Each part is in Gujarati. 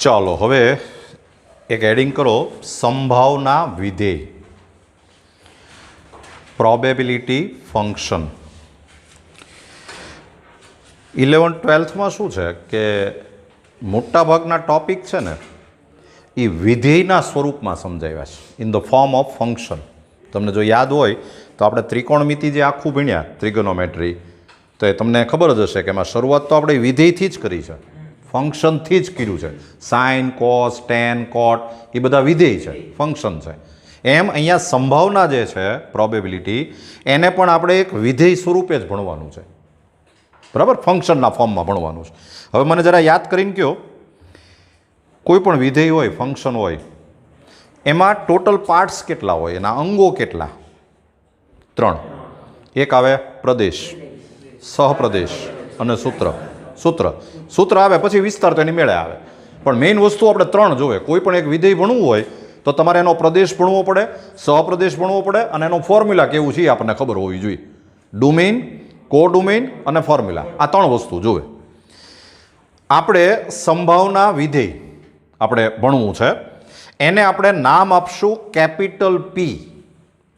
ચાલો હવે એક એડિંગ કરો સંભાવના વિધેય પ્રોબેબિલિટી ફંક્શન 11th-12thમાં શું છે કે મોટાભાગના ટોપિક છે ને એ વિધેયના સ્વરૂપમાં સમજાવ્યા છે in the form of function. તમને જો યાદ હોય તો આપણે ત્રિકોણમિતિ જે આખું ભણ્યા ટ્રિગોનોમેટ્રી, તો એ તમને ખબર જ હશે કે એમાં શરૂઆત તો આપણે વિધેયથી જ કરી છે, ફંક્શનથી જ કર્યું છે. સાઇન, કોસ, ટેન, કોટ એ બધા વિધેય છે, ફંક્શન છે. એમ અહીંયા સંભાવના જે છે પ્રોબેબિલિટી, એને પણ આપણે એક વિધેય સ્વરૂપે જ ભણવાનું છે, બરાબર, ફંક્શનના ફોર્મમાં ભણવાનું છે. હવે મને જરા યાદ કરીને કહો, કોઈ પણ વિધેય હોય, ફંક્શન હોય, એમાં ટોટલ પાર્ટ્સ કેટલા હોય, એના અંગો કેટલા? 3. એક આવે પ્રદેશ, સહપ્રદેશ અને સૂત્ર આવે, પછી વિસ્તાર તો એની મેળે આવે. પણ મેઇન વસ્તુ આપણે 3 જોવે. કોઈ પણ એક વિધેય ભણવું હોય તો તમારે એનો પ્રદેશ ભણવો પડે, સહપ્રદેશ ભણવો પડે, અને એનો ફોર્મ્યુલા કેવું છે એ આપણને ખબર હોવી જોઈએ. ડોમેઇન, કોડોમેઇન અને ફોર્મ્યુલા, આ 3 વસ્તુ જોવે. આપણે સંભાવના વિધેય આપણે ભણવું છે, એને આપણે નામ આપશું કેપિટલ P.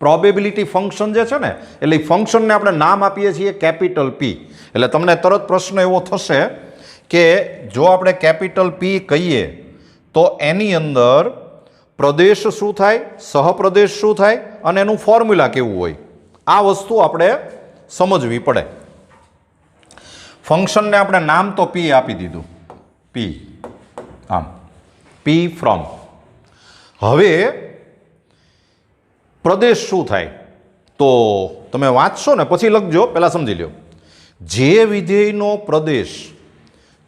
પ્રોબેબિલિટી ફંક્શન જે છે ને, એટલે એ ફંક્શનને આપણે નામ આપીએ છીએ કેપિટલ P. એટલે તમને તરત પ્રશ્ન એવો થશે કે જો આપણે કેપિટલ P કહીએ તો એની અંદર પ્રદેશ શું થાય, સહપ્રદેશ શું થાય અને એનું ફોર્મ્યુલા કેવું હોય, આ વસ્તુ આપણે સમજવી પડે. ફંક્શનને આપણે નામ તો P આપી દીધું, P, આમ P ફ્રોમ. હવે પ્રદેશ શું થાય તો તમે વાંચશો ને પછી લખજો, પહેલાં સમજી લો. જે વિધેયનો પ્રદેશ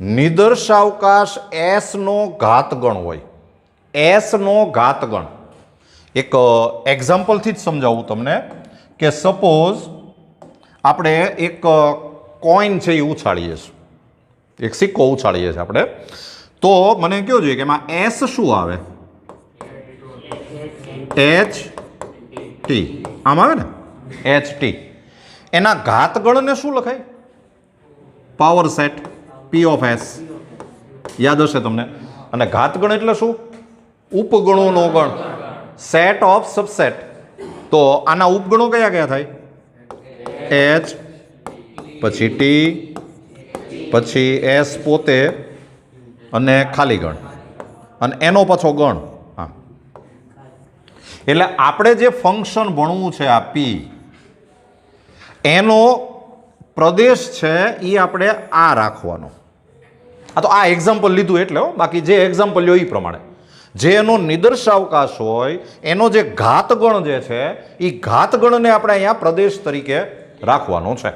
નિદર્શાવકાશ S નો ઘાતગણ હોય, S નો ઘાતગણ, એક એક્ઝામ્પલથી જ સમજાવું તમને કે સપોઝ આપણે એક કોઈન છે એ ઉછાળીએ છીએ, એક સિક્કો ઉછાળીએ છીએ આપણે, તો મને કહો જોઈએ કે એમાં S શું આવે? HT, આમ આવે ને, HT. એના ઘાતગણને શું લખાય? Power set, P of S. યાદ હશે તમને. અને ઘાતગણ એટલે શું? ઉપગણોનો ગણ, સેટ ઓફ સબસેટ. તો આના ઉપગણો કયા કયા થાય? H, પછી T, પછી S પોતે અને ખાલી ગણ, અને એનો પાછો ગણ. હા, એટલે આપણે જે ફંક્શન ભણવું છે આ P, એનો પ્રદેશ છે એ આપણે આ રાખવાનો. આ તો આ એક્ઝામ્પલ લીધું એટલે, બાકી જે એક્ઝામ્પલ લ્યો એ પ્રમાણે જે એનો નિદર્શાવકાશ હોય, એનો જે ઘાતગણ જે છે એ ઘાતગણને આપણે અહીંયા પ્રદેશ તરીકે રાખવાનો છે,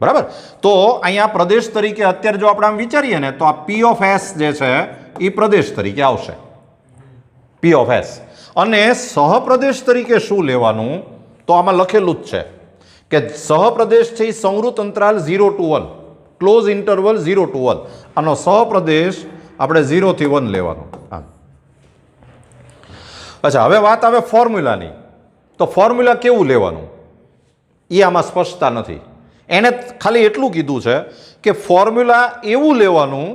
બરાબર. તો અહીંયા પ્રદેશ તરીકે અત્યારે જો આપણે આમ વિચારીએ ને તો આ P of S જે છે એ પ્રદેશ તરીકે આવશે, P of S. અને સહપ્રદેશ તરીકે શું લેવાનું તો આમાં લખેલું જ છે કે સહપ્રદેશ છે એ સંવૃત અંતરાલ 0 to 1, ક્લોઝ ઇન્ટરવલ 0 to 1. આનો સહપ્રદેશ આપણે 0 થી 1 લેવાનો. અચ્છા, હવે વાત આવે ફોર્મ્યુલાની. તો ફોર્મ્યુલા કેવું લેવાનું એ આમાં સ્પષ્ટતા નથી. એને ખાલી એટલું કીધું છે કે ફોર્મ્યુલા એવું લેવાનું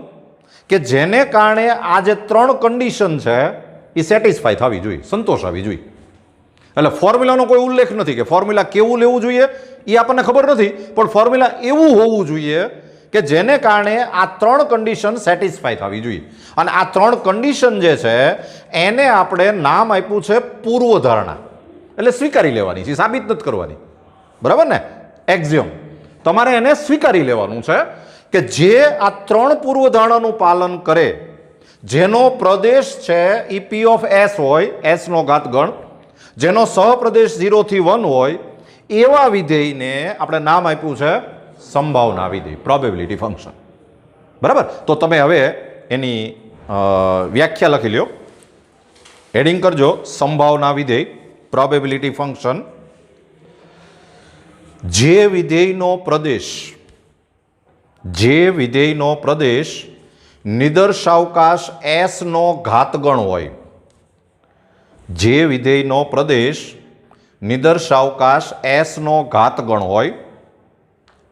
કે જેને કારણે આ જે 3 કન્ડિશન છે એ સેટિસ્ફાય થવી જોઈએ, સંતોષ આવી જોઈએ. એટલે ફોર્મ્યુલાનો કોઈ ઉલ્લેખ નથી કે ફોર્મ્યુલા કેવું લેવું જોઈએ એ આપણને ખબર નથી, પણ ફોર્મ્યુલા એવું હોવું જોઈએ કે જેને કારણે આ 3 કન્ડિશન સેટિસ્ફાય થવી જોઈએ. અને આ 3 કન્ડિશન જે છે એને આપણે નામ આપ્યું છે પૂર્વધારણા. એટલે સ્વીકારી લેવાની છે, સાબિત નથી કરવાની, બરાબર ને, એક્ઝિયોમ. તમારે એને સ્વીકારી લેવાનું છે કે જે આ 3 પૂર્વધારણાનું પાલન કરે, જેનો પ્રદેશ છે એ P of S હોય, S નો ઘાતગણ, જેનો સહપ્રદેશ 0 થી 1 હોય, એવા વિધેયને આપણે નામ આપ્યું છે સંભાવના વિધેય, પ્રોબેબિલિટી ફંક્શન, બરાબર. તો તમે હવે એની વ્યાખ્યા લખી લ્યો, હેડિંગ કરજો સંભાવના વિધેય પ્રોબેબિલિટી ફંક્શન. જે વિધેયનો પ્રદેશ નિદર્શાવકાશ S નો ઘાતગણ હોય, જે વિધેયનો પ્રદેશ નિદર્શાવકાશ S નો ઘાતગણ હોય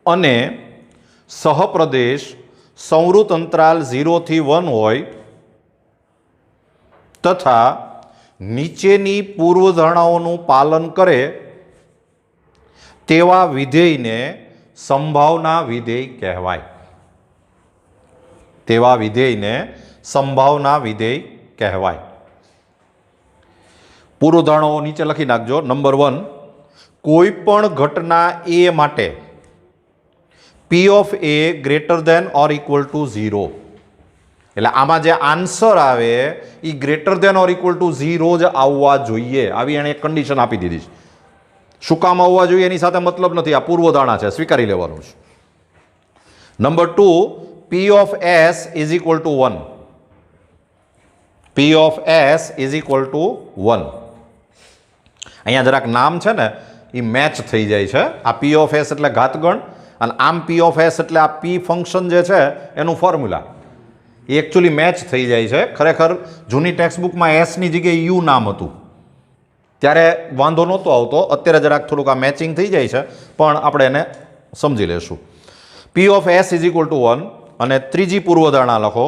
અને સહપ્રદેશ સંવૃત અંતરાલ 0 થી 1 હોય, તથા નીચેની પૂર્વધારણાઓનું પાલન કરે તેવા વિધેયને સંભાવના વિધેય કહેવાય. તેવા વિધેયને સંભાવના વિધેય કહેવાય. પૂર્વધારણાઓ નીચે લખી નાખજો. નંબર 1, કોઈ પણ ઘટના એ માટે P of A greater than or equal to 0. એટલે આમાં જે આન્સર આવે એ greater than or equal to 0 જ આવવા જોઈએ. આવી એણે એક કન્ડિશન આપી દીધી છે. શું કામ આવવા જોઈએ એની સાથે મતલબ નથી, આ પૂર્વધારણા છે, સ્વીકારી લેવાનું છે. Number 2, P of S is equal two 1. P of S is equal two 1. અહીંયા જરાક નામ છે ને એ મેચ થઈ જાય છે. આ P of S એટલે ઘાતગણ અને આમ P of S એટલે આ P ફંક્શન જે છે એનું ફોર્મ્યુલા એ એકચ્યુઅલી મેચ થઈ જાય છે. ખરેખર જૂની ટેક્સ્ટબુકમાં એસની જગ્યાએ યુ નામ હતું ત્યારે વાંધો નહોતો આવતો. અત્યારે જરાક થોડુંક આ મેચિંગ થઈ જાય છે પણ આપણે એને સમજી લેશું. P of S is equal two 1 અને ત્રીજી પૂર્વધારણા લખો.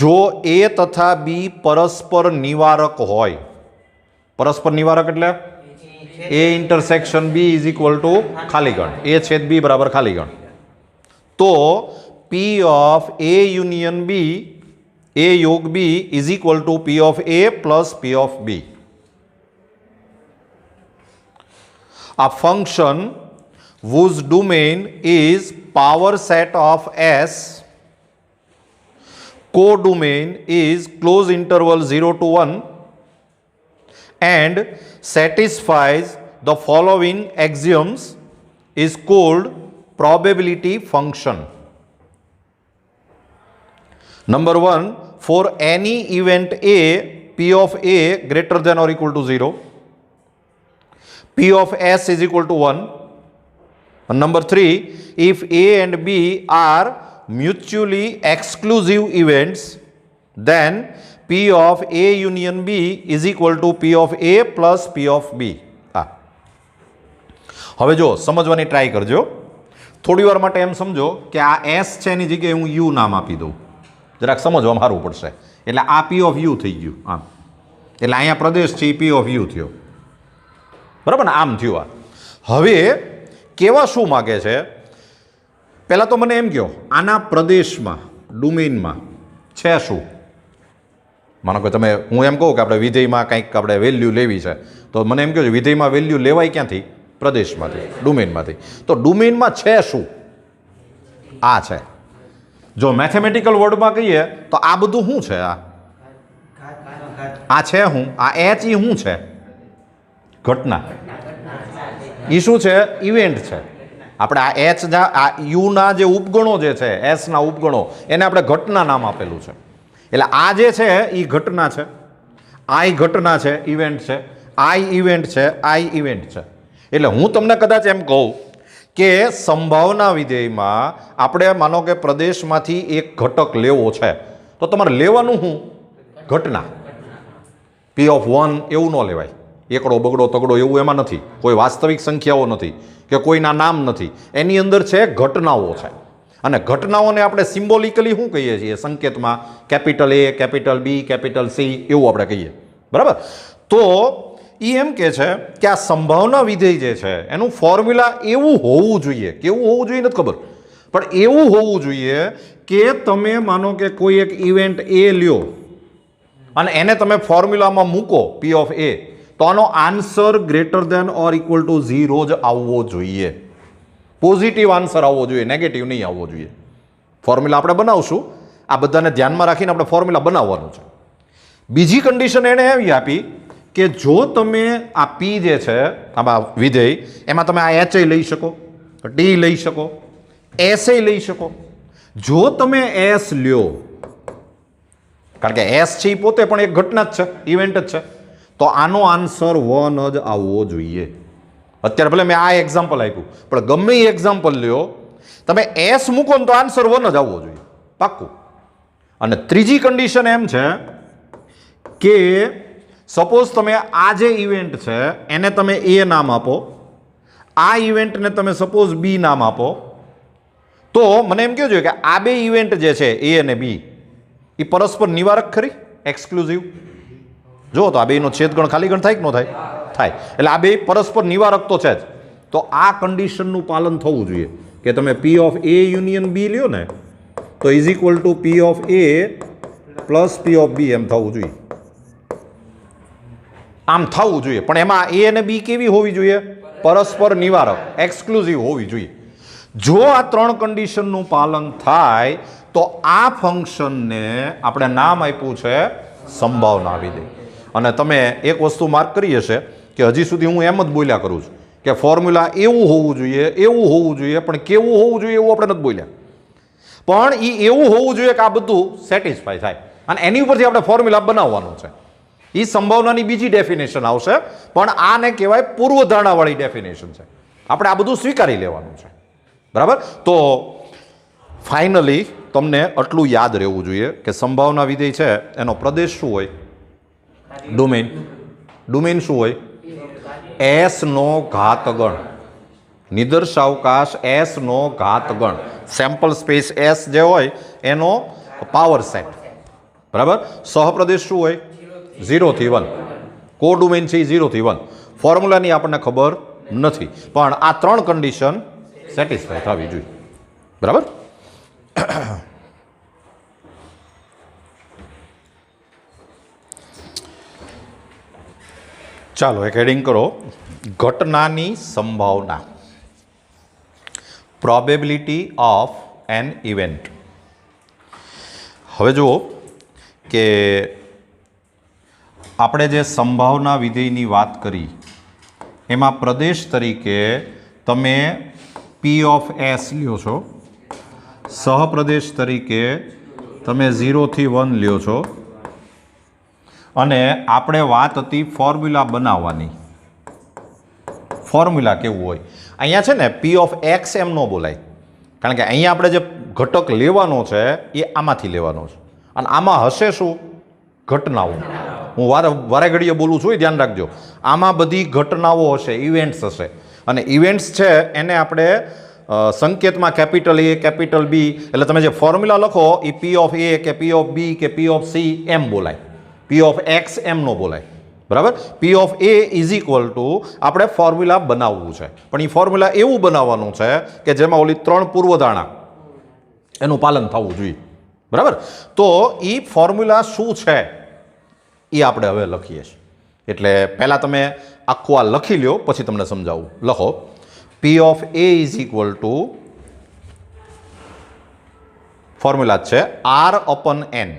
જો A તથા B પરસ્પર નિવારક હોય, પરસ્પર નિવારક એટલે A intersection B is equal two ખાલી ગણ, A છેદ B બરાબર ખાલી ગણ, તો P of A union B, A યોગ B is equal two P of A plus P of B. A function whose domain is power set of S, codomain is close interval 0 to 1 and satisfies the following axioms is called probability function. Number 1, for any event A, P of A greater than or equal to 0, P of S is equal to 1. And number 3, if A and B are mutually exclusive events, then P of A union B is equal to P of A plus P of B. હવે જો સમજવાની ટ્રાય કરજો. થોડી વાર માટે એમ સમજો કે આ S છે એની જગ્યાએ હું U નામ આપી દઉં. જરાક સમજવામાં સારું પડશે. એટલે આ P of U થઈ ગયું આમ. એટલે અહીંયા પ્રદેશ છે એ P of U થયો. બરાબર ને? આમ થયું. આ હવે કેવા શું માગે છે? પહેલાં તો મને એમ કહો, આના પ્રદેશમાં ડોમેઇનમાં છે શું? માનો કે તમે, હું એમ કહું કે આપણે વિધેયમાં કંઈક આપણે વેલ્યુ લેવી છે, તો મને એમ કહો છો વિધેયમાં વેલ્યુ લેવાય ક્યાંથી? પ્રદેશમાંથી, ડોમેઇનમાંથી. તો ડોમેઇનમાં છે શું? આ છે. જો મેથેમેટિકલ વર્ડમાં કહીએ તો આ બધું શું છે? આ છે શું? આ એચ ઈ શું છે? ઘટના. એ શું છે? ઇવેન્ટ છે. આપણે આ એચ આ યુના જે ઉપગણો જે છે, એસના ઉપગણો, એને આપણે ઘટના નામ આપેલું છે. એટલે આ જે છે એ ઘટના છે, આઈ ઘટના છે, ઇવેન્ટ છે, આઈ ઇવેન્ટ છે, આઈ ઇવેન્ટ છે. એટલે હું તમને કદાચ એમ કહું કે સંભાવના વિધેયમાં આપણે માનો કે પ્રદેશમાંથી એક ઘટક લેવો છે, તો તમારે લેવાનું શું? ઘટના. P of 1 એવું ન લેવાય. એકડો બગડો તગડો એવું એમાં નથી. કોઈ વાસ્તવિક સંખ્યાઓ નથી કે કોઈના નામ નથી. એની અંદર છે ઘટનાઓ છે. અને ઘટનાઓને આપણે સિમ્બોલિકલી શું કહીએ છીએ? સંકેતમાં capital A, capital B, capital C એવું આપણે કહીએ. બરાબર? તો એ એમ કહે છે કે આ સંભાવના વિધેય જે છે એનું ફોર્મ્યુલા એવું હોવું જોઈએ. કેવું હોવું જોઈએ નથી ખબર, પણ એવું હોવું જોઈએ કે તમે માનો કે કોઈ એક ઇવેન્ટ A લ્યો અને એને તમે ફોર્મ્યુલામાં મૂકો P of A, તો આનો answer greater than or equal to 0 જ આવવો જોઈએ. પોઝિટિવ આન્સર આવવો જોઈએ, નેગેટિવ નહીં આવવો જોઈએ. ફોર્મ્યુલા આપણે બનાવશું, આ બધાને ધ્યાનમાં રાખીને આપણે ફોર્મ્યુલા બનાવવાનું છે. બીજી કન્ડિશન એણે એવી આપી કે જો તમે આ P જે છે આમાં વિધેય, એમાં તમે આ H લઈ શકો, D લઈ શકો, S લઈ શકો. જો તમે S લ્યો, કારણ કે S છે એ પોતે પણ એક ઘટના જ છે, ઇવેન્ટ જ છે, તો આનો આન્સર 1 જ આવવો જોઈએ. અત્યારે ભલે મેં આ એક્ઝામ્પલ આપ્યું, પણ ગમે એ એક્ઝામ્પલ લ્યો, તમે S મૂકો ને તો આન્સર 1 જ આવવો જોઈએ, પાક્કું. અને ત્રીજી કન્ડિશન એમ છે કે સપોઝ તમે આ જે ઇવેન્ટ છે એને તમે A નામ આપો, આ ઇવેન્ટને તમે સપોઝ B નામ આપો, તો મને એમ કહેજો કે આ બે ઇવેન્ટ જે છે A અને B એ પરસ્પર નિવારક ખરી? એક્સક્લુઝિવ? જો તો આ બેનો છેદગણ ખાલીગણ થાય કે ન થાય? થાય. એટલે આ બે પરસ્પર નિવારક તો છે જ. તો આ કન્ડિશનનું પાલન થવું જોઈએ કે તમે પી ઓફ એ યુનિયન બી લ્યો ને તો is equal to P of A plus P of B એમ થવું જોઈએ. આમ થવું જોઈએ, પણ એમાં એ અને બી કેવી હોવી જોઈએ? પરસ્પર નિવારક, એક્સક્લુઝિવ હોવી જોઈએ. જો આ ત્રણ કન્ડિશનનું પાલન થાય તો આ ફંક્શનને આપણે નામ આપ્યું છે સંભાવના વિધેય. અને તમે એક વસ્તુ માર્ક કરી હશે કે હજી સુધી હું એમ જ બોલ્યા કરું છું કે ફોર્મ્યુલા એવું હોવું જોઈએ, એવું હોવું જોઈએ, પણ કેવું હોવું જોઈએ એવું આપણે નથી બોલ્યા. પણ એ એવું હોવું જોઈએ કે આ બધું સેટિસ્ફાય થાય અને એની ઉપરથી આપણે ફોર્મ્યુલા બનાવવાનું છે. એ સંભાવનાની બીજી ડેફિનેશન આવશે, પણ આને કહેવાય પૂર્વધારણાવાળી ડેફિનેશન છે. આપણે આ બધું સ્વીકારી લેવાનું છે. બરાબર? તો ફાઇનલી તમને આટલું યાદ રહેવું જોઈએ કે સંભાવના વિધેય છે એનો પ્રદેશ શું હોય? ડોમેન. ડોમેન શું હોય? એસ નો ઘાતગણ. નિદર્શાવકાશ એસ નો ઘાતગણ. સેમ્પલ સ્પેસ એસ જે હોય એનો પાવર સેટ. બરાબર? સહપ્રદેશ શું હોય? 0 થી 1. કો ડોમેન છે 0 થી 1. ફોર્મ્યુલાની આપણને ખબર નથી, પણ આ ત્રણ કન્ડિશન સેટિસ્ફાય થવી જોઈએ. બરાબર? ચાલો એક હેડિંગ કરો, ઘટનાની સંભાવના. Probability of N event. હવે જુઓ કે આપણે જે સંભાવના વિધેયની વાત કરી એમાં પ્રદેશ તરીકે તમે પી ઓફ એસ લ્યો છો, સહપ્રદેશ તરીકે તમે 0 થી 1 લ્યો છો, અને આપણે વાત હતી ફોર્મ્યુલા બનાવવાની. ફોર્મ્યુલા કેવું હોય? અહીંયા છે ને પી ઓફ એક્સ એમ ન બોલાય, કારણ કે અહીંયા આપણે જે ઘટક લેવાનો છે એ આમાંથી લેવાનો છે, અને આમાં હશે શું? ઘટનાઓ. હું વારે ઘડીએ બોલું છું, ધ્યાન રાખજો. આમાં બધી ઘટનાઓ હશે, ઇવેન્ટ્સ હશે, અને ઇવેન્ટ્સ છે એને આપણે સંકેતમાં કેપિટલ એ, કેપિટલ બી, એટલે તમે જે ફોર્મ્યુલા લખો એ પી ઓફ એ કે પી ઓફ બી કે પી ઓફ સી એમ બોલાય. પી ઓફ એક્સ એમ નો બોલાય. બરાબર? પી of A is equal two આપણે ફોર્મ્યુલા બનાવવું છે, પણ એ ફોર્મ્યુલા એવું બનાવવાનું છે કે જેમાં ઓલી ત્રણ પૂર્વધારણા એનું પાલન થવું જોઈએ. બરાબર? તો એ ફોર્મ્યુલા શું છે એ આપણે હવે લખીએ છીએ. એટલે પહેલાં તમે આખું આ લખી લ્યો, પછી તમને સમજાવું. લખો, પી of A is equal two formula છે R upon N.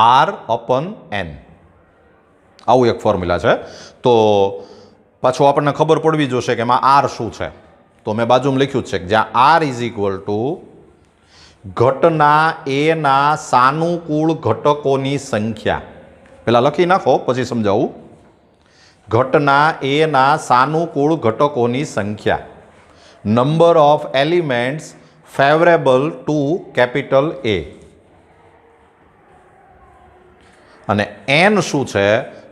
R upon N, આવું એક ફોર્મ્યુલા છે. તો પાછું આપણને ખબર પડવી જોશે કે એમાં આર શું છે. તો મેં બાજુમાં લખ્યું જ છે કે જ્યાં આર ઇઝ ઇક્વલ ટુ ઘટના એના સાનુકૂળ ઘટકોની સંખ્યા. પેલા લખી નાખો પછી સમજાવું. ઘટના એના સાનુકૂળ ઘટકોની સંખ્યા. Number of elements favourable to capital A. અને એન શું છે?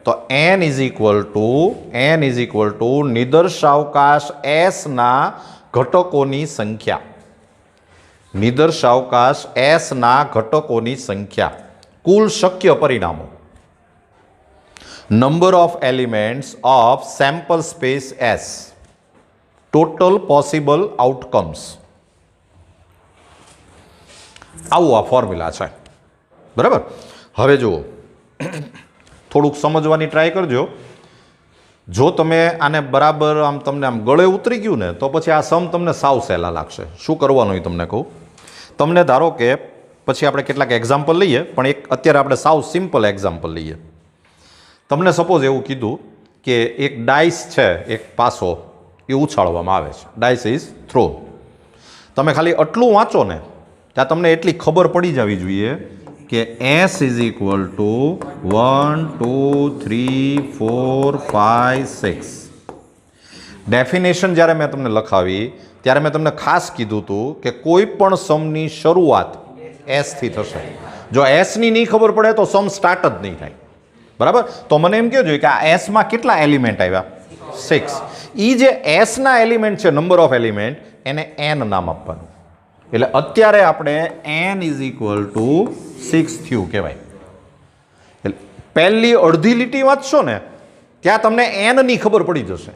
તો એન ઇઝ ઇક્વલ ટુ નિદર્શાવકાશ એસ ના ઘટકોની સંખ્યા. નિદર્શાવકાશ એસ ના ઘટકોની સંખ્યા. કુલ શક્ય પરિણામો. Number of elements of sample space S. Total possible outcomes. આવું આ ફોર્મ્યુલા છે. બરાબર? હવે જુઓ, થોડુંક સમજવાની ટ્રાય કરજો. જો તમે આને બરાબર આમ તમને આમ ગળે ઉતરી ગયું ને તો પછી આ સમ તમને સાવ સહેલા લાગશે. શું કરવાનું એ તમને કહું. તમને ધારો કે પછી આપણે કેટલાક એક્ઝામ્પલ લઈએ, પણ એક અત્યારે આપણે સાવ સિમ્પલ એક્ઝામ્પલ લઈએ. તમને સપોઝ એવું કીધું કે એક ડાઇસ છે, એક પાસો એ ઉછાળવામાં આવે છે. Dice is throw. તમે ખાલી આટલું વાંચો ને ત્યાં તમને એટલી ખબર પડી જવી જોઈએ કે S is equal two 1 2 3 4 5 6. Definition જ્યારે મેં તમને લખાવી ત્યારે મેં તમને ખાસ કીધું હતું કે કોઈ પણ સમની શરૂઆત એસથી થશે. જો એસની નહીં ખબર પડે તો સમ સ્ટાર્ટ જ નહીં થાય. બરાબર? તો મને એમ કહેજો કે આ એસમાં કેટલા એલિમેન્ટ આવ્યા? 6. એ જે એસના એલિમેન્ટ છે, નંબર ઓફ એલિમેન્ટ, એને એન નામ આપવાનું. એટલે અત્યારે આપણે n ઇઝ ઇક્વલ ટુ 6 થયું કહેવાય. પહેલી અડધી લીટી વાંચશો ને ત્યાં તમને એનની ખબર પડી જશે.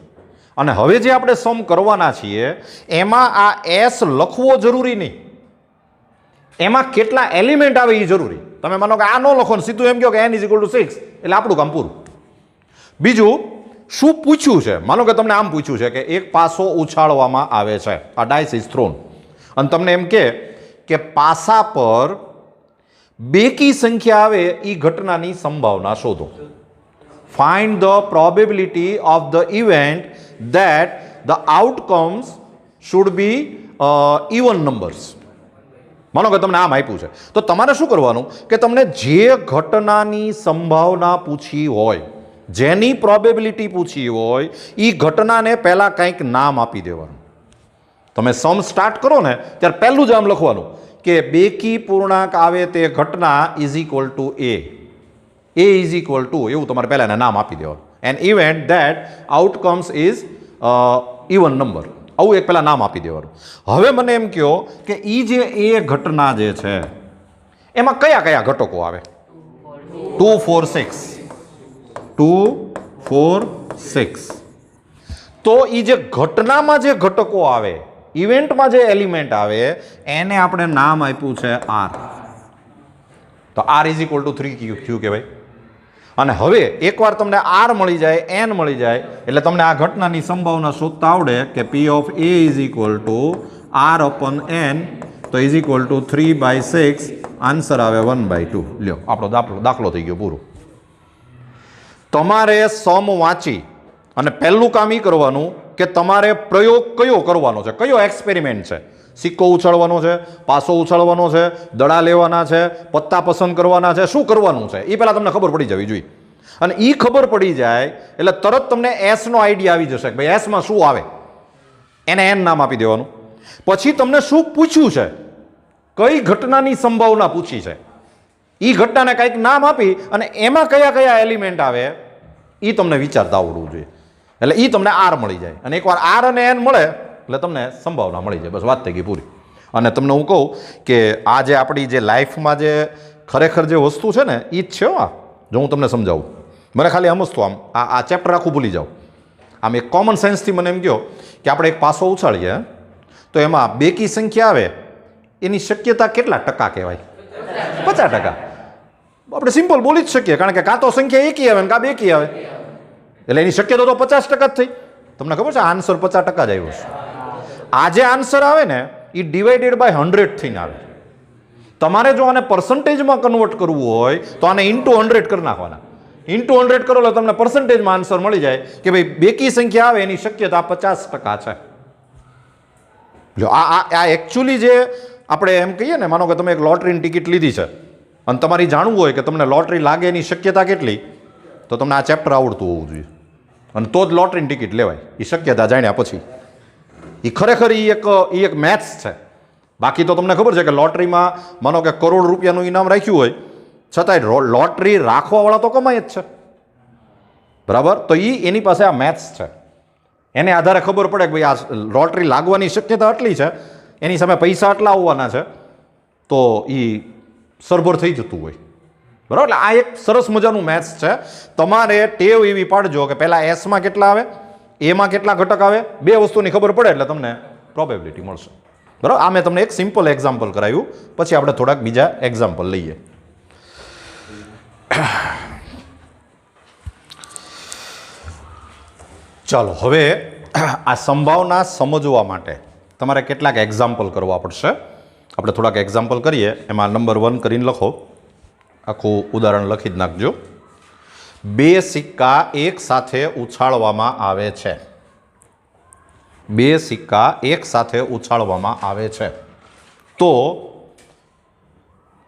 અને હવે જે આપણે સમ કરવાના છીએ એમાં આ એસ લખવો જરૂરી નહીં, એમાં કેટલા એલિમેન્ટ આવે એ જરૂરી. તમે માનો કે આ ન લખો ને સીધું એમ કહો કે n = 6 એટલે આપણું કામ પૂરું. બીજું શું પૂછ્યું છે, માનો કે તમને આમ પૂછ્યું છે કે એક પાસો ઉછાળવામાં આવે છે, આ ડાઇસ ઇઝ થ્રોન, અને તમને એમ કે પાસા પર બેકી સંખ્યા આવે એ ઘટનાની સંભાવના શોધો. Find the probability of the event that the outcomes should be even numbers. માનો કે તમને આમ આપ્યું છે તો તમારે શું કરવાનું કે તમને જે ઘટનાની સંભાવના પૂછી હોય, જેની પ્રોબેબિલિટી પૂછી હોય, એ ઘટનાને પહેલાં કંઈક નામ આપી દેવાનું. તમે સમ સ્ટાર્ટ કરો ને ત્યારે પહેલું જ આમ લખવાનું કે બેકી પૂર્ણાંક આવે તે ઘટના is equal two A is equal two, એવું તમારે પહેલાં એને નામ આપી દેવાનું. an event that outcomes is even number, આવું એક પહેલાં નામ આપી દેવાનું. હવે મને એમ કહો કે એ જે એ ઘટના જે છે એમાં કયા કયા ઘટકો આવે? 2 4 6 2 4 6. તો એ જે ઘટનામાં જે ઘટકો આવે, ઇવેન્ટમાં જે એલિમેન્ટ આવે, એને આપણે નામ આપ્યું છે આર. તો આર ઇઝ ઇક્વલ ટુ 3 ક્યુ કહેવાય. અને હવે એકવાર તમને આર મળી જાય, એન મળી જાય, એટલે તમને આ ઘટનાની સંભાવના શોધતા આવડે કે P of A is equal to R upon N, તો ઇઝ ઇક્વલ ટુ 3/6, આન્સર આવે 1/2. લ્યો, આપણો દાખલો થઈ ગયો પૂરો. તમારે સમ વાંચી અને પહેલું કામ એ કરવાનું કે તમારે પ્રયોગ કયો કરવાનો છે, કયો એક્સપેરિમેન્ટ છે. સિક્કો ઉછાળવાનો છે, પાસો ઉછાળવાનો છે, દડા લેવાના છે, પત્તા પસંદ કરવાના છે, શું કરવાનું છે એ પહેલાં તમને ખબર પડી જવી જોઈએ. અને એ ખબર પડી જાય એટલે તરત તમને એસનો આઈડિયા આવી જશે કે ભાઈ એસમાં શું આવે, એને એન નામ આપી દેવાનું. પછી તમને શું પૂછ્યું છે, કઈ ઘટનાની સંભાવના પૂછી છે, એ ઘટનાને કંઈક નામ આપી અને એમાં કયા કયા એલિમેન્ટ આવે એ તમને વિચારતા આવડવું જોઈએ. એટલે એ તમને આર મળી જાય. અને એકવાર આર અને એન મળે એટલે તમને સંભાવના મળી જાય, બસ વાત થઈ ગઈ પૂરી. અને તમને હું કહું કે આ જે આપણી જે લાઈફમાં જે ખરેખર જે વસ્તુ છે ને એ જ છે. જો હું તમને સમજાવું, મને ખાલી સમજતો આમ આ ચેપ્ટર આખું ભૂલી જાઓ. આમ એક કોમન સેન્સથી મને એમ કહો કે આપણે એક પાસો ઉછાળીએ તો એમાં બેકી સંખ્યા આવે એની શક્યતા કેટલા ટકા કહેવાય? 50%. આપણે સિમ્પલ બોલી જ શકીએ, કારણ કે કાં તો સંખ્યા એકી આવે ને કાં બેકી આવે, એટલે એની શક્યતા તો 50% જ થઈ. તમને ખબર છે આન્સર 50% જ આવ્યો છે. આ જે આન્સર આવે ને એ ડિવાઇડેડ બાય 100 થઈને આવે. તમારે જો આને પર્સન્ટેજમાં કન્વર્ટ કરવું હોય તો આને ઇન્ટુ 100 કરી નાખવાના. ઇન્ટુ 100 કરો એટલે તમને પર્સન્ટેજમાં આન્સર મળી જાય કે ભાઈ બેકી સંખ્યા આવે એની શક્યતા 50% છે. જો આ એકચ્યુઅલી જે આપણે એમ કહીએ ને, માનો કે તમે એક લોટરીની ટિકિટ લીધી છે અને તમારી જાણવું હોય કે તમને લોટરી લાગે એની શક્યતા કેટલી, તો તમને આ ચેપ્ટર આવડતું હોવું જોઈએ અને તો જ લોટરીની ટિકિટ લેવાય. એ શક્યતા જાણ્યા પછી એ ખરેખર એ એક મેથ્સ છે. બાકી તો તમને ખબર છે કે લોટરીમાં માનો કે કરોડ રૂપિયાનું ઇનામ રાખ્યું હોય છતાંય લોટરી રાખવાવાળા તો કમાય જ છે, બરાબર? તો એની પાસે આ મેથ્સ છે. એને આધારે ખબર પડે કે ભાઈ આ લોટરી લાગવાની શક્યતા આટલી છે, એની સામે પૈસા આટલા આવવાના છે, તો એ સરભર થઈ જતું હોય, બરાબર? એટલે આ એક સરસ મજાનું મેથ્સ છે. તમારે ટેવ એવી પાડજો કે પહેલાં એસમાં કેટલા આવે, એમાં કેટલા ઘટક આવે, બે વસ્તુની ખબર પડે એટલે તમને પ્રોબેબિલિટી મળશે, બરાબર? આ મેં તમને એક સિમ્પલ એક્ઝામ્પલ કરાવ્યું, પછી આપણે થોડાક બીજા એક્ઝામ્પલ લઈએ. ચાલો, હવે આ સંભાવના સમજવા માટે તમારે કેટલાક એક્ઝામ્પલ કરવા પડશે. આપણે થોડાક એક્ઝામ્પલ કરીએ. એમાં નંબર 1 કરીને લખો, આખું ઉદાહરણ લખી જ નાખજો. 2 સિક્કા એક સાથે ઉછાળવામાં આવે છે. 2 સિક્કા એક સાથે ઉછાળવામાં આવે છે. તો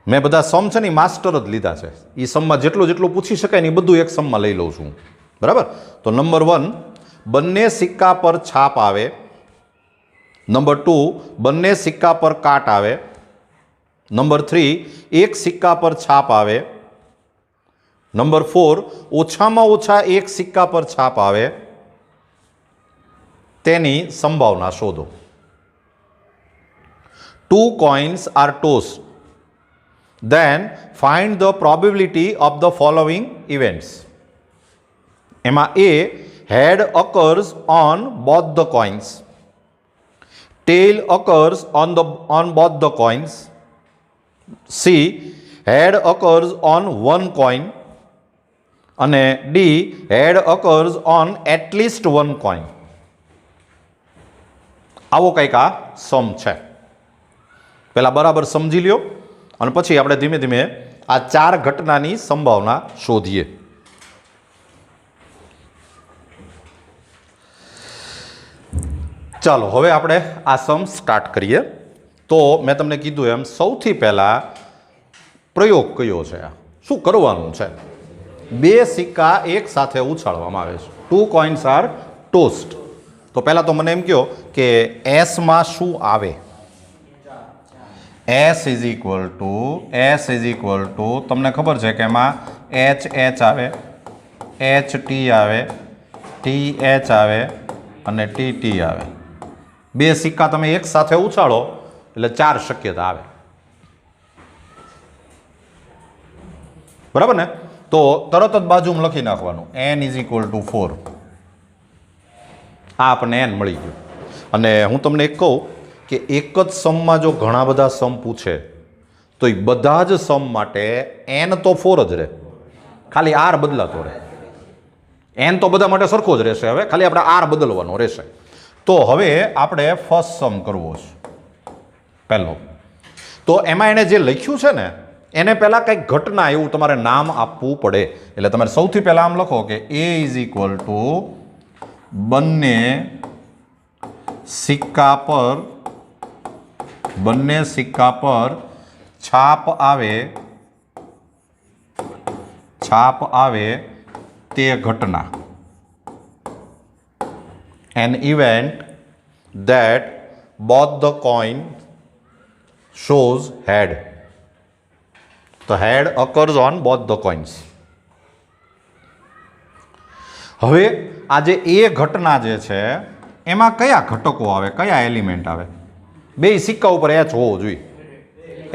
મેં બધા સમ છે ને માસ્ટર જ લીધા છે. એ સમમાં જેટલું પૂછી શકાય ને એ બધું એક સમમાં લઈ લઉં છું, બરાબર? તો નંબર 1, બંને સિક્કા પર છાપ આવે. નંબર 2, બંને સિક્કા પર કાટ આવે. નંબર 3, એક સિક્કા પર છાપ આવે. નંબર 4, ઓછામાં ઓછા એક સિક્કા પર છાપ આવે. તેની સંભાવના શોધો. 2 coins are tossed then find the probability of the following events. એમાં A, head occurs on both the coins. Tail occurs on both the coins. C, head occurs on one coin. અને D, head occurs on at least one coin. આવો કંઈક આ સમ છે. પહેલાં બરાબર સમજી લ્યો અને પછી આપણે ધીમે ધીમે આ ચાર ઘટનાની સંભાવના શોધીએ. ચાલો હવે આપણે આ સમ સ્ટાર્ટ કરીએ. તો મેં તમને કીધું એમ સૌથી પહેલાં પ્રયોગ કયો છે, શું કરવાનું છે? બે સિક્કા એક સાથે ઉછાળવામાં આવે છે. 2 coins આર ટોસ્ટ. તો પહેલાં તો મને એમ કહો કે એસમાં શું આવે? એસ ઇઝ ઇક્વલ ટુ તમને ખબર છે કે એમાં એચ આવે, એચ ટી આવે, ટી એચ આવે અને ટી આવે. બે સિક્કા તમે એક સાથે ઉછાળો એટલે 4 શક્યતા આવે. બરાબર ને? તો તરત જ બાજુમાં લખી નાખવાનું n ઇઝ ઇક્વલ ટુ 4. આ આપણને n મળી ગયું. અને હું તમને એક કહું કે એક જ સમમાં જો ઘણા બધા સમ પૂછે તો એ બધા જ સમ માટે n તો 4 જ રહે, ખાલી r બદલાતો રહે. n તો બધા માટે સરખો જ રહેશે, હવે ખાલી આપણે r બદલવાનો રહેશે. તો હવે આપણે ફર્સ્ટ સમ કરવો છે પહેલો. તો એમાં એણે જે લખ્યું છે ને એને પહેલાં કંઈક ઘટના એવું તમારે નામ આપવું પડે. એટલે તમારે સૌથી પહેલાં આમ લખો કે a ઇઝ ઇક્વલ ટુ બંને સિક્કા પર છાપ આવે તે ઘટના. An event that both the coin shows head. The head occurs on both the coins. હવે આ જે એ ઘટના જે છે એમાં કયા ઘટકો આવે, કયા એલિમેન્ટ આવે? બે સિક્કા ઉપર એચ હોવો જોઈએ,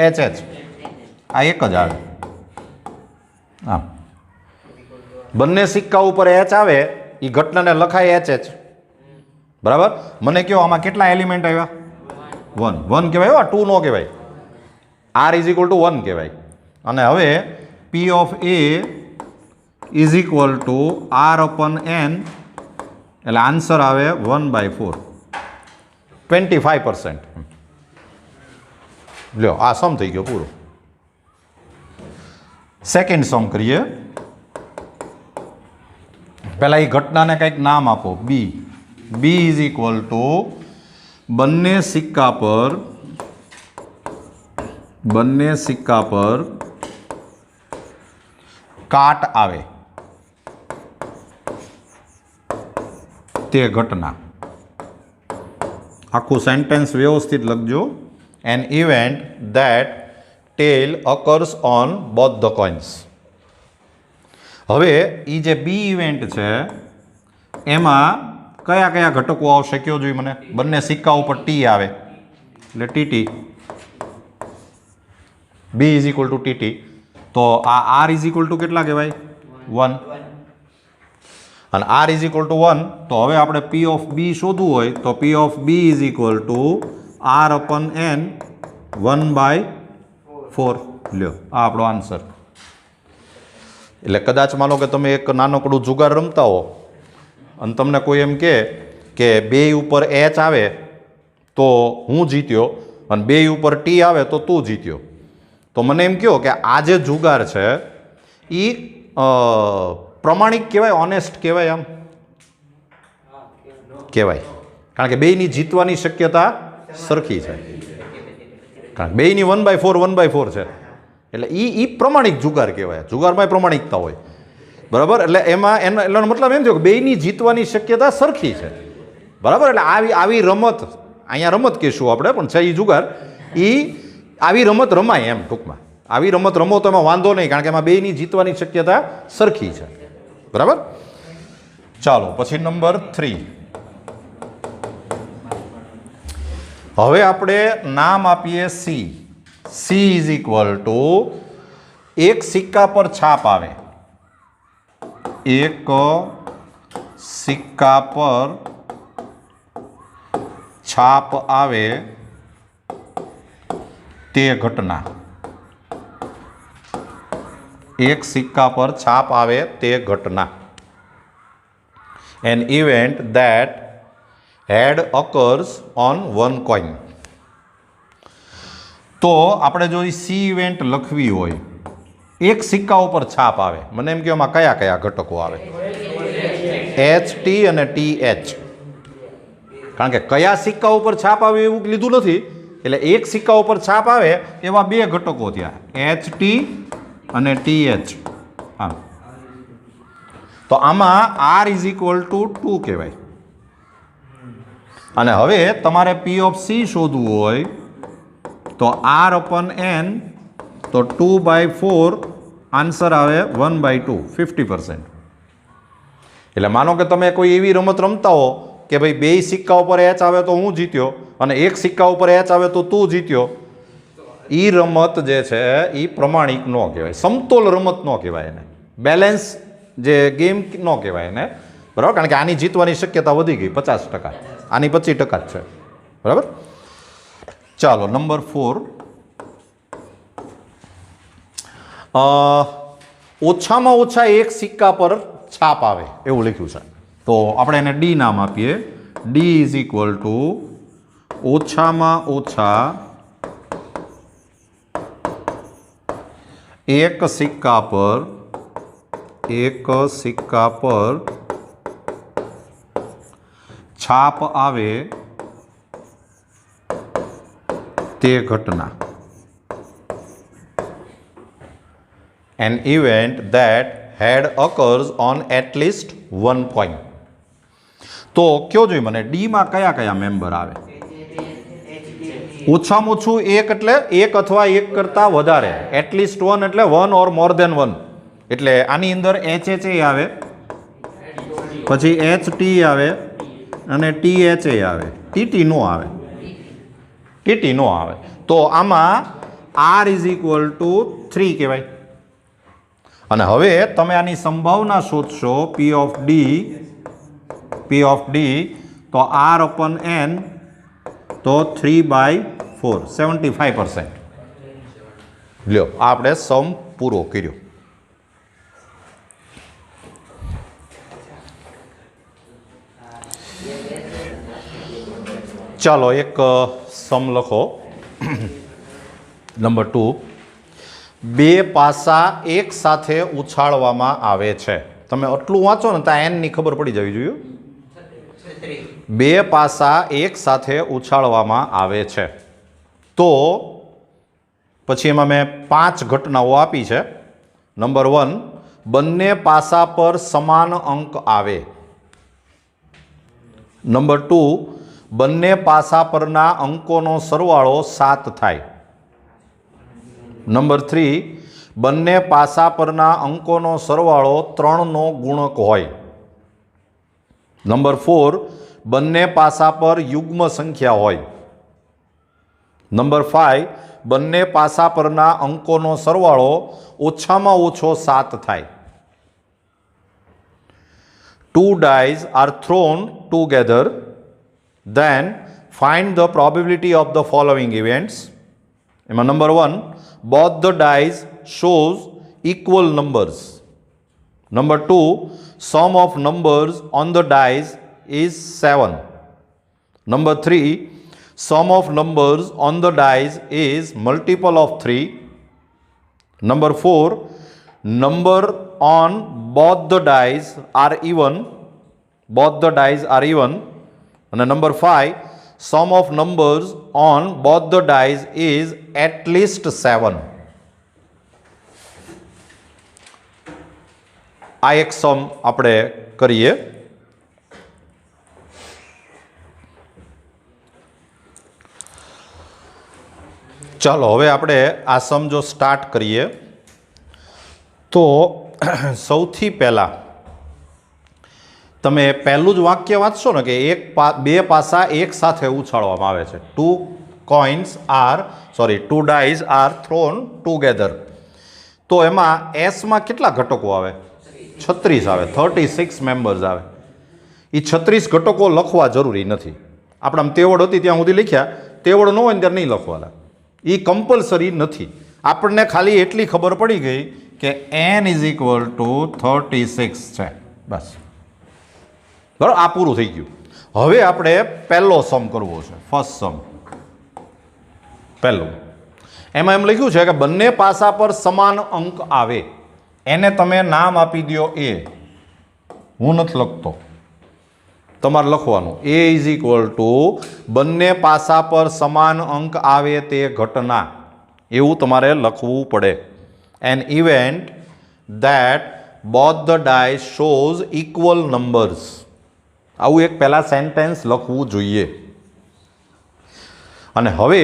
એચ આ એક જ આવે. હા, બંને સિક્કા ઉપર એચ આવે એ ઘટનાને લખાય એચ. બરાબર? મને કહો આમાં કેટલા એલિમેન્ટ આવ્યા? 1 કહેવાય, 2 નો કહેવાય. r ઇઝ ઇક્વલ ટુ 1 કહેવાય. અને હવે p of a is equal two r અપન n, એટલે આન્સર આવે 1/4, 25%. લ્યો આ સમ થઈ ગયો પૂરો. સેકન્ડ સમ કરીએ. પહેલાં એ ઘટનાને કંઈક નામ આપો. b ઇઝ ઇક્વલ ટુ બંને સિક્કા પર કાટ આવે તે ઘટના. આખું સેન્ટેન્સ વ્યવસ્થિત લખજો. An event that tail occurs on both the coins. હવે એ જે બી ઇવેન્ટ છે એમાં કયા કયા ઘટકો આવશે કયો જોઈએ મને? બંને સિક્કા ઉપર ટી આવે એટલે TT, B is equal to TT. તો આ આર ઇઝ ઇક્વલ ટુ કેટલા કહેવાય? 1. અને આર ઇઝ ઇક્વલ ટુ 1. તો હવે આપણે પી ઓફ બી શોધવું હોય તો P of B is equal to R upon N 1/4. લ્યો આ આપણો આન્સર. એટલે કદાચ માનો કે તમે એક નાનકડું જુગાર રમતા હો અને તમને કોઈ એમ કહે કે 2 ઉપર એચ આવે તો હું જીત્યો અને 2 ઉપર ટી આવે તો તું જીત્યો. તો મને એમ કહો કે આ જે જુગાર છે એ પ્રમાણિક કહેવાય, ઓનેસ્ટ કહેવાય? આમ કહેવાય, કારણ કે બેયની જીતવાની શક્યતા સરખી છે. કારણ કે બેયની 1/4 છે એટલે એ પ્રમાણિક જુગાર કહેવાય. જુગારમાં પ્રમાણિકતા હોય. બરાબર? એટલે એમાં એનો મતલબ એમ થયો કે બેયની જીતવાની શક્યતા સરખી છે. બરાબર? એટલે આવી રમત, અહીંયા રમત કહીશું આપણે પણ છે એ જુગાર, એ આવી રમત રમાય એમ ટૂંકમાં. આવી રમત રમો તો એમાં વાંધો નહીં, કારણ કે એમાં બેયની જીતવાની શક્યતા સરખી છે. બરાબર? ચાલો પછી નંબર 3. હવે આપણે નામ આપીએ C. C is equal two એક સિક્કા પર છાપ આવે, એક સિક્કા પર છાપ આવે તે ઘટના, એક સિક્કા પર છાપ આવે તે ઘટના, an event that had occurs on one coin. તો આપણે જો સી ઇવેન્ટ લખવી હોય, એક સિક્કા ઉપર છાપ આવે, મને એમ કહો કયા કયા ઘટકો આવે? એચ ટી અને ટી એચ. કારણ કે કયા સિક્કા ઉપર છાપ આવે એવું લીધું નથી, એટલે એક સિક્કા ઉપર છાપ આવે એવા બે ઘટકો થયા, એચ ટી અને ટી એચ. હા, તો આમાં આર ઇઝ ઇક્વલ ટુ 2 કહેવાય. અને હવે તમારે પી ઓફ સી શોધવું હોય તો આર અપન એન, તો 2/4, આન્સર આવે 1/2, 50%. એટલે માનો કે તમે કોઈ એવી રમત રમતા હો કે ભાઈ બે સિક્કા ઉપર એચ આવે તો હું જીત્યો અને એક સિક્કા ઉપર એચ આવે તો તું જીત્યો, એ રમત જે છે એ પ્રમાણિક ન કહેવાય, સમતોલ રમત ન કહેવાય, એને બેલેન્સ જે ગેમ ન કહેવાય એને, બરાબર? કારણ કે આની જીતવાની શક્યતા વધી ગઈ 50%, આની 25% જ છે, બરાબર? ચાલો નંબર 4, ઓછામાં ઓછા એક સિક્કા પર છાપ આવે એવું લખ્યું છે, તો આપણે એને ડી નામ આપીએ. ડી ઇઝ ઇક્વલ ટુ ઓછામાં ઓછા એક સિક્કા પર છાપ આવે તે ઘટના, an event that had occurs on at least one coin. તો કયો જોઈએ મને ડીમાં કયા કયા મેમ્બર આવે? ઓછામાં ઓછું એક એટલે એક અથવા એક કરતાં વધારે, એટલીસ્ટ વન એટલે one or more than one, એટલે આની અંદર એચ એચ એ આવે, પછી એચ ટી આવે અને ટી એચ એ આવે, ટી નો આવે, ટી નો આવે. તો આમાં આર ઇઝ ઇક્વલ ટુ 3 કહેવાય. અને હવે તમે આની સંભાવના શોધશો પી ઓફ ડી, તો આર અપન એન, તો 3/4, 75%. લ્યો આપણે સમ પૂરો કર્યો. ચાલો એક સમ લખો. નંબર 2, બે પાસા એક સાથે ઉછાળવામાં આવે છે. તમે આટલું વાંચો ને ત્યાં એનની ખબર પડી જવી જોઈએ. બે પાસા એક સાથે ઉછાળવામાં આવે છે, તો પછી એમાં મેં 5 ઘટનાઓ આપી છે. નંબર 1, બંને પાસા પર સમાન અંક આવે. નંબર 2, બંને પાસા પરના અંકોનો સરવાળો 7 થાય. નંબર 3, બંને પાસા પરના અંકોનો સરવાળો 3નો ગુણક હોય. નંબર 4, બંને પાસા પર યુગ્મ સંખ્યા હોય. નંબર 5, બંને પાસા પરના અંકોનો સરવાળો ઓછામાં ઓછો 7 થાય. 2 dice are thrown together, then find the probability of the following events. એમાં number 1, both the dice shows equal numbers. Number 2, sum of numbers on the dice is 7. Number 3, sum of numbers on the dice is multiple of 3. Number 4, number on both the dice are even. Both the dice are even. And number 5, sum of numbers on both the dice is at least 7. આ એક સમ આપણે કરીએ. ચાલો હવે આપણે આ સમ જો સ્ટાર્ટ કરીએ તો સૌથી પહેલાં તમે પહેલું જ વાક્ય વાંચશો ને કે બે પાસા એક સાથે ઉછાળવામાં આવે છે. 2 2 dice are thrown together. તો એમાં એસમાં કેટલા ઘટકો આવે? 36 આવે, 36 મેમ્બર્સ આવે. એ 36 ઘટકો લખવા જરૂરી નથી. આપણે આમ તેવડ હતી ત્યાં સુધી લખ્યા, તેવડ ન હોય ને ત્યારે નહીં લખવાના. એ કમ્પલસરી નથી. આપણને ખાલી એટલી ખબર પડી ગઈ કે n ઇઝ ઇક્વલ ટુ 36 છે, બસ. બરાબર, આ પૂરું થઈ ગયું. હવે આપણે પહેલો સમ કરવો છે, ફર્સ્ટ સમ. પહેલું એમાં એમ લખ્યું છે કે બંને પાસા પર સમાન અંક આવે. એને તમે નામ આપી દો એ. હું નથી લખતો, તમારે લખવાનું. એ ઇઝ ઇક્વલ ટુ બંને પાસા પર સમાન અંક આવે તે ઘટના, એવું તમારે લખવું પડે. N event that both the dice shows equal numbers. આવું એક પહેલા સેન્ટેન્સ લખવું જોઈએ. અને હવે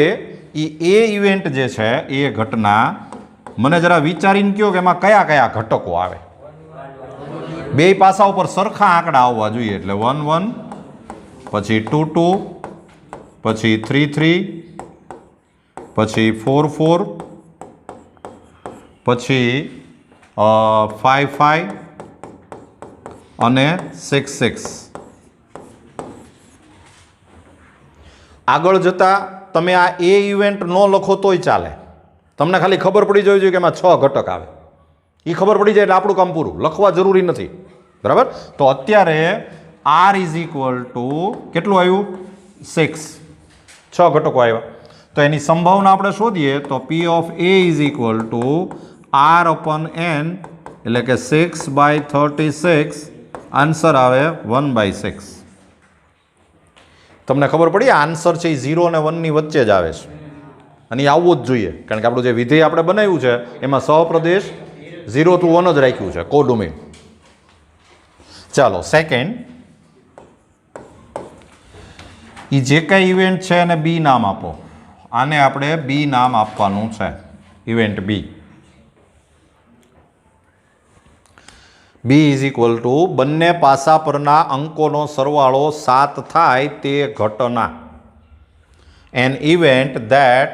એ ઇવેન્ટ જે છે, એ ઘટના મને જરા વિચારીને કહો કે એમાં કયા કયા ઘટકો આવે. બે પાસા ઉપર સરખા આંકડા આવવા જોઈએ. એટલે 1 1, પછી 2 2, પછી 3 3, પછી 4 4, પછી 5 5 અને 6 6. આગળ જતા તમે આ એ ઇવેન્ટ ન લખો તોય ચાલે. તમને ખાલી ખબર પડી જવી જોઈએ કે એમાં 6 ઘટક આવે. એ ખબર પડી જાય એટલે આપણું કામ પૂરું. લખવા જરૂરી નથી. બરાબર. તો અત્યારે આર ઇઝ ઇક્વલ ટુ કેટલું આવ્યું? 6. 6 ઘટકો આવ્યા. તો એની સંભાવના આપણે શોધીએ તો P of A is equal to R upon N, એટલે કે 6/36. આન્સર આવે 1/6. તમને ખબર પડી આન્સર છે એ 0 અને 1 ની વચ્ચે જ આવે છે. અને એ આવવું જ જોઈએ, કારણ કે આપણું જે વિધેય આપણે બનાવ્યું છે એમાં સહપ્રદેશ 0 to 1 જ રાખ્યું છે, કોડોમેઇન. ચાલો સેકન્ડ, એ જે કંઈ ઇવેન્ટ છે એને બી નામ આપો. આને આપણે બી નામ આપવાનું છે, event B. B is equal to બંને પાસા પરના અંકોનો સરવાળો 7 થાય તે ઘટના. An event that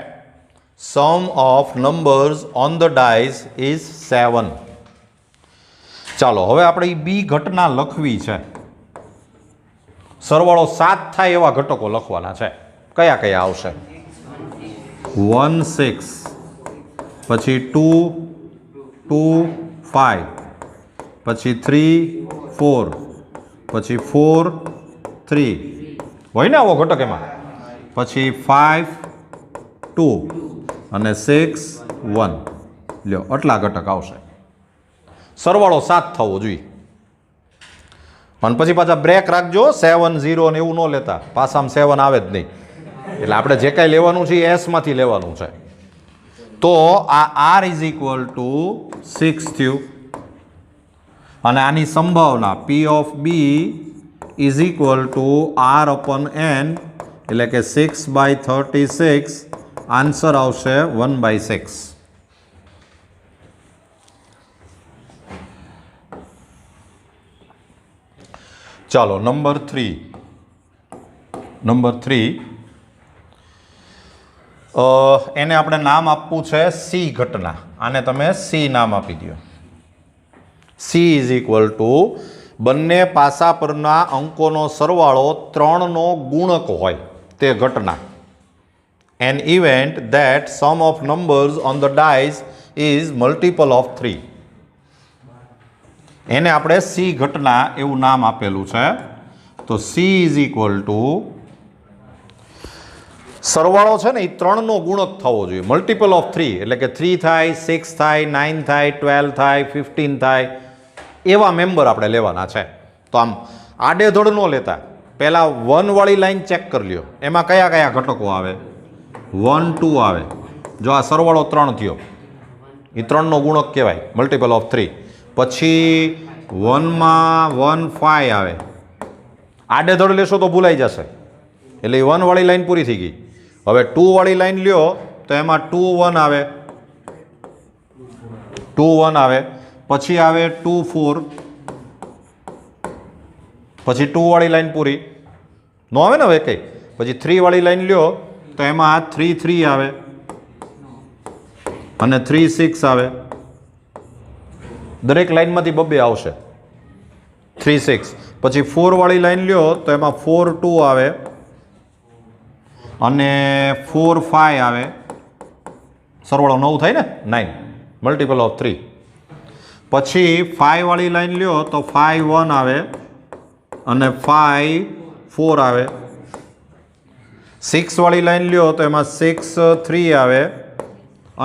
sum of numbers on the dice is 7. ચાલો હવે આપણે બી ઘટના લખવી છે. સરવાળો 7 થાય એવા ઘટકો લખવાના છે. કયા કયા આવશે? 1 6, પછી 2 2 5, પછી 3 4, પછી 4 3, હોય ને આવો ઘટક એમાં. પછી 5 2 અને 6 1. લ્યો, આટલા ઘટક આવશે. સરવાળો 7 થવો જોઈએ. અને પછી પાછા બ્રેક રાખજો, 7 0 ને એવું ન લેતા. પાછામાં 7 આવે જ નહીં. એટલે આપણે જે કાંઈ લેવાનું છે એ એસમાંથી લેવાનું છે. તો આ આર ઇઝ ઇક્વલ ટુ 6 થયું. અને આની સંભાવના P of B is equal to R upon N, એટલે કે 6/36. આન્સર આવશે 1/6. ચાલો નંબર 3. એને આપણે નામ આપવું છે સી ઘટના. આને તમે સી નામ આપી દો. સી ઇઝ ઇક્વલ ટુ બંને પાસા પરના અંકોનો સરવાળો 3નો ગુણક હોય તે ઘટના. An event that sum of numbers on the dice is multiple of 3. એને આપણે સી ઘટના એવું નામ આપેલું છે. તો સી ઇઝ ઇક્વલ ટુ સરવાળો છે ને એ 3નો ગુણક થવો જોઈએ, મલ્ટિપલ ઓફ 3. એટલે કે 3 થાય, 6 થાય, 9 થાય, 12 થાય, 15 થાય, એવા મેમ્બર આપણે લેવાના છે. તો આમ આડેધડ ન લેતા. પહેલાં 1 વાળી લાઈન ચેક કરી લ્યો, એમાં કયા કયા ઘટકો આવે? 1 2 આવે. જો આ સરવાળો 3 થયો, એ 3નો ગુણક કહેવાય, મલ્ટિપલ ઓફ 3. પછી 1માં 1 5 આવે. આડેધડ લેશો તો ભૂલાઈ જશે. એટલે 1 વાળી લાઈન પૂરી થઈ ગઈ. હવે 2 વાળી લાઈન લ્યો તો એમાં 2 1 આવે, 2 1 આવે. પછી આવે 2 4, પછી 2 વાળી લાઈન પૂરી ન આવે ને હવે કંઈ. પછી 3 વાળી લાઈન લ્યો તો એમાં 3 3 આવે અને 3 6 આવે. દરેક લાઇનમાંથી બબ્બે આવશે. 3 6 પછી 4 વાળી લાઈન લ્યો તો એમાં 4 2 આવે અને 4 5 આવે. સરવાળો 9 થાય ને, 9 મલ્ટિપલ ઓફ 3. પછી 5 વાળી લાઈન લ્યો તો 5 1 આવે અને 5 4 આવે. 6 વાળી લાઈન લ્યો તો એમાં 6 3 આવે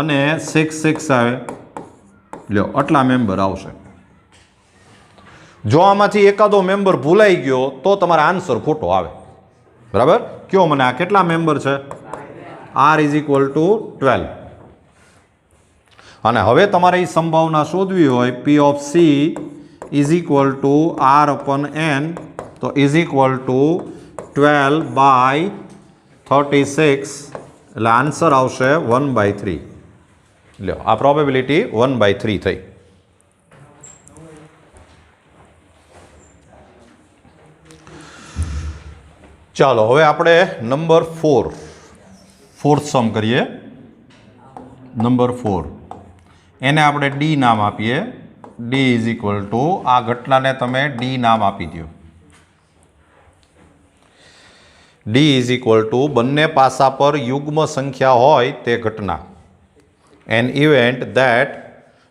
અને 6 6 આવે. લ્યો આટલા મેમ્બર આવશે. જો આમાંથી એકાદો મેમ્બર ભૂલાઈ ગયો તો તમારો આન્સર ખોટો આવે. બરાબર? કયો મને આ કેટલા મેમ્બર છે? R is equal two 12. અને હવે તમારે એ સંભાવના શોધવી હોય P of C is equal two R અપન N, તો ઇઝ ઇક્વલ ટુ 12/36, એટલે આન્સર આવશે 1/3. લ્યો આ પ્રોબેબિલિટી 1/3 થઈ. ચાલો હવે આપણે નંબર 4th સમ કરીએ. નંબર 4 એને આપણે ડી નામ આપીએ. ડી ઇઝ ઇક્વલ ટુ, આ ઘટનાને તમે ડી નામ આપી દો. ડી ઇઝ ઇક્વલ ટુ બંને પાસા પર યુગ્મ સંખ્યા હોય તે ઘટના. An event that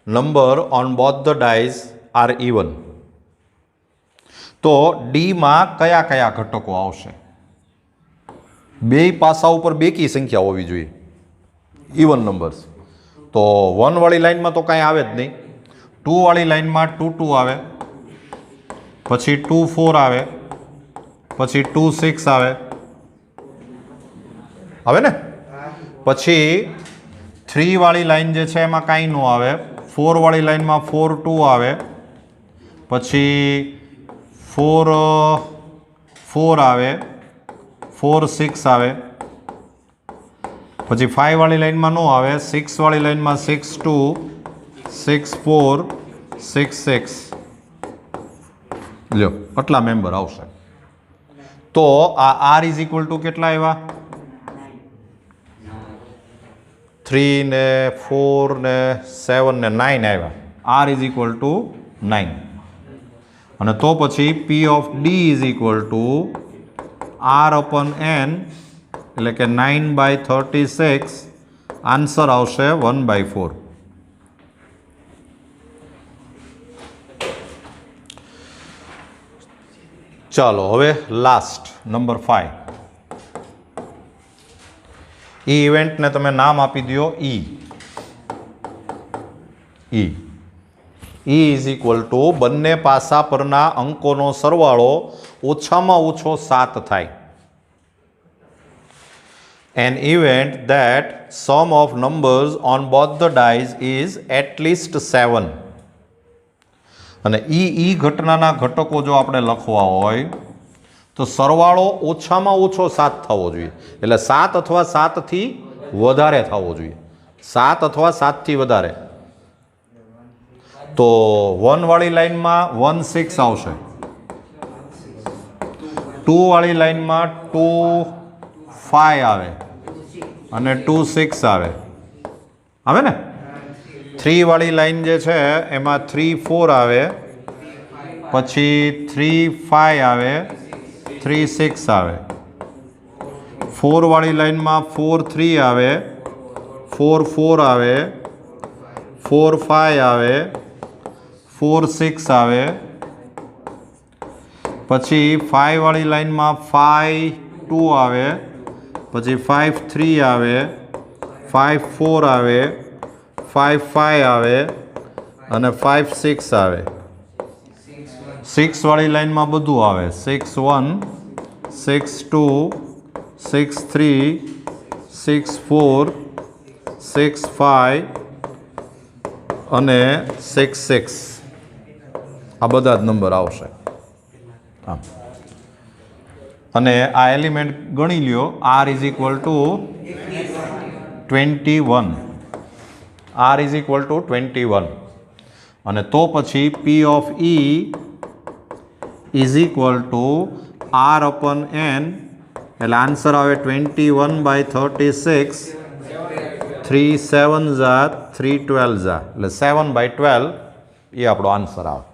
number on both the dies are even. તો ડીમાં કયા કયા ઘટકો આવશે? બે પાસા ઉપર બેકી સંખ્યા હોવી જોઈએ, ઇવન નંબર્સ. તો 1 વાળી લાઈનમાં તો કાંઈ આવે જ નહીં. 2 વાળી લાઈનમાં 2 2 આવે, પછી 2 4 આવે, પછી 2 6 આવે ને. પછી 3 વાળી લાઈન જે છે એમાં કાંઈ ન આવે. 4 વાળી લાઈનમાં 4 2 આવે, પછી 4 4 આવે, 4 6 આવે. પછી 5 વાળી લાઈનમાં ન આવે. 6 વાળી લાઈનમાં 6 2, 6 4, 6 6. લ્યો આટલા મેમ્બર આવશે. તો આ R ઇઝ ઇક્વલ ટુ કેટલા આવ્યા? 3 ને 4 ને 7 ને 9 આવ્યા. R is equal two 9. અને તો પછી P of D is equal two R અપન N, એટલે કે 9/36. આન્સર આવશે 1/4. ચાલો હવે લાસ્ટ નંબર 5. એ ઇવેન્ટને તમે નામ આપી દો E. E is equal to બંને પાસા પરના અંકોનો સરવાળો ઓછામાં ઓછો 7 થાય. An event that sum of numbers on both the dice is at least 7. અને ઈ ઘટનાના ઘટકો જો આપણે લખવા હોય તો સરવાળો ઓછામાં ઓછો 7 થવો જોઈએ. એટલે 7 અથવા 7 થી વધારે થવો જોઈએ. 7 અથવા 7 થી વધારે. તો 1 વાળી લાઈનમાં 1 6 આવશે. 2 વાળી લાઈનમાં 2 5 આવે અને 2 6 આવે ને. 3 વાળી લાઈન જે છે એમાં 3 4 આવે, પછી 3 5 આવે, 3 6 આવે. 4 વાળી લાઈનમાં 4 3 આવે, 4 4 આવે, 4 5 આવે, 4 6 આવે. પછી 5 વાળી લાઈનમાં 5 2 આવે, પછી 5 3 આવે, 5 4 આવે, 5 5 આવે અને 5 6 આવે. 6 વાળી લાઈનમાં બધું આવે. 6 1, 6 2, 6 3, 6 4, 6 5 અને 6 6. આ બધા જ નંબર આવશે. હા, અને આ એલિમેન્ટ ગણી લ્યો. R is equal two 21. R is equal two 21. અને તો પછી P of E is equal two R અપન N, એટલે આન્સર આવે 21/36. 3 7 ઝા 3 12 ઝા એટલે 7/12 એ આપણો આન્સર આવે.